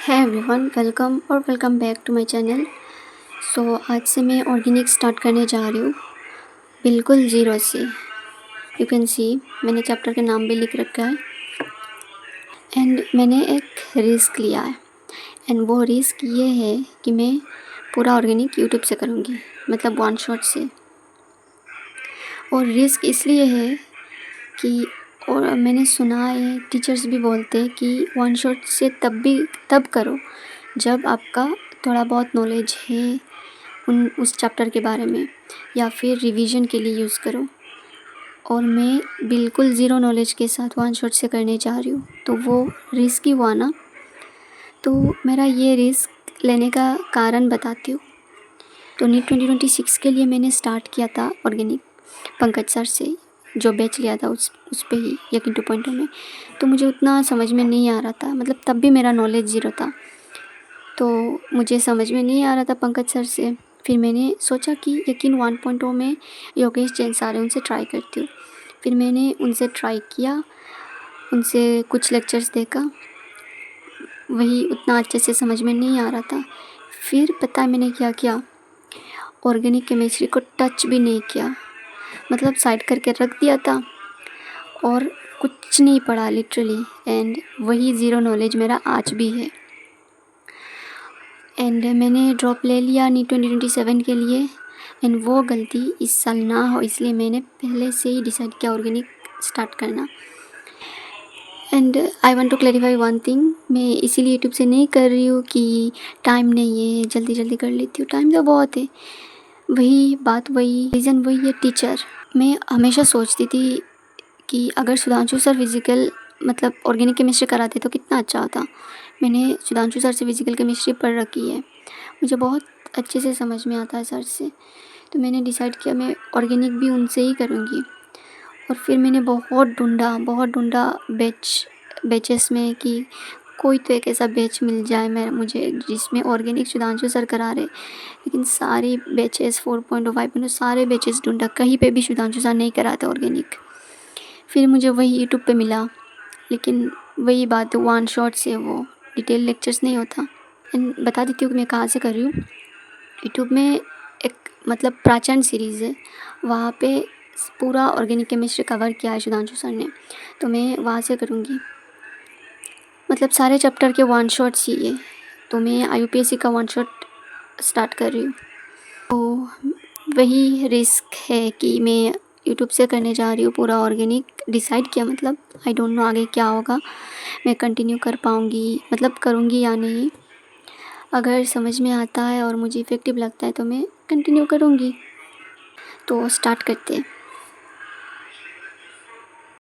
है everyone, welcome और welcome back to my channel. आज से मैं ऑर्गेनिक स्टार्ट करने जा रही हूँ, बिल्कुल ज़ीरो से। यू कैन सी मैंने चैप्टर का नाम भी लिख रखा है एंड मैंने एक रिस्क लिया है। एंड वो रिस्क ये है कि मैं पूरा ऑर्गेनिक यूट्यूब से करूँगी, मतलब वन शॉट से। और रिस्क इसलिए है कि और मैंने सुना है, टीचर्स भी बोलते हैं कि वन शॉट से तब करो जब आपका थोड़ा बहुत नॉलेज है उस चैप्टर के बारे में, या फिर रिवीजन के लिए यूज़ करो। और मैं बिल्कुल ज़ीरो नॉलेज के साथ वन शॉट से करने जा रही हूँ, तो वो रिस्क ही हुआ ना। तो मेरा ये रिस्क लेने का कारण बताती हूँ। तो नीट 2026 के लिए मैंने स्टार्ट किया था ऑर्गेनिक पंकज सर से, जो बैच लिया था उस पे ही, यकीन 2.0 में। तो मुझे उतना समझ में नहीं आ रहा था, मतलब तब भी मेरा नॉलेज ज़ीरो था, तो मुझे समझ में नहीं आ रहा था पंकज सर से। फिर मैंने सोचा कि यकीन 1.0 में योगेश जैन सर हैं, उनसे ट्राई करती हूँ। फिर मैंने उनसे ट्राई किया, उनसे कुछ लेक्चर्स देखा, वही उतना अच्छे से समझ में नहीं आ रहा था। फिर पता है मैंने क्या किया, ऑर्गेनिक केमिस्ट्री को टच भी नहीं किया, मतलब साइड करके रख दिया था और कुछ नहीं पढ़ा लिटरली। एंड वही ज़ीरो नॉलेज मेरा आज भी है। एंड मैंने ड्रॉप ले लिया नीट 2027 के लिए। एंड वो गलती इस साल ना हो, इसलिए मैंने पहले से ही डिसाइड किया ऑर्गेनिक स्टार्ट करना। And I want to clarify one thing, मैं इसीलिए यूट्यूब से नहीं कर रही हूँ कि टाइम नहीं है, जल्दी जल्दी कर लेती हूँ, टाइम तो बहुत है। वही बात, वही रीज़न, वही है टीचर। मैं हमेशा सोचती थी कि अगर सुधांशु सर फिज़िकल मतलब ऑर्गेनिक केमिस्ट्री कराते तो कितना अच्छा होता। मैंने सुधांशु सर से फिज़िकल केमिस्ट्री पढ़ रखी है, मुझे बहुत अच्छे से समझ में आता है सर से। तो मैंने डिसाइड किया मैं ऑर्गेनिक भी उनसे ही करूँगी। और फिर मैंने बहुत ढूंढा बैचेस में कि कोई तो एक ऐसा बैच मिल जाए मुझे जिसमें ऑर्गेनिक सुधांशु सर करा रहे। लेकिन सारी बैचेस 4.0 5.0 सारे बैचेस ढूंढा, कहीं पे भी सुधांशु सर नहीं कराते ऑर्गेनिक। फिर मुझे वही यूट्यूब पे मिला, लेकिन वही बात वन शॉट से वो डिटेल लेक्चर्स नहीं होता। एंड बता देती हूँ कि मैं कहाँ से कर रही हूँ। यूट्यूब में एक मतलब प्राचीन सीरीज़ है, वहाँ पे पूरा ऑर्गेनिक केमिस्ट्री कवर किया है सुधांशु सर ने, तो मैं वहाँ से करूँगी। मतलब सारे चैप्टर के वन शॉट्स ही है, तो मैं IUPAC का वन शॉट स्टार्ट कर रही हूँ। तो वही रिस्क है कि मैं यूट्यूब से करने जा रही हूँ पूरा ऑर्गेनिक। डिसाइड किया, मतलब आई डोंट नो आगे क्या होगा, मैं कंटिन्यू कर पाऊँगी, मतलब करूँगी या नहीं। अगर समझ में आता है और मुझे इफ़ेक्टिव लगता है तो मैं कंटिन्यू करूँगी। तो स्टार्ट करते हैं।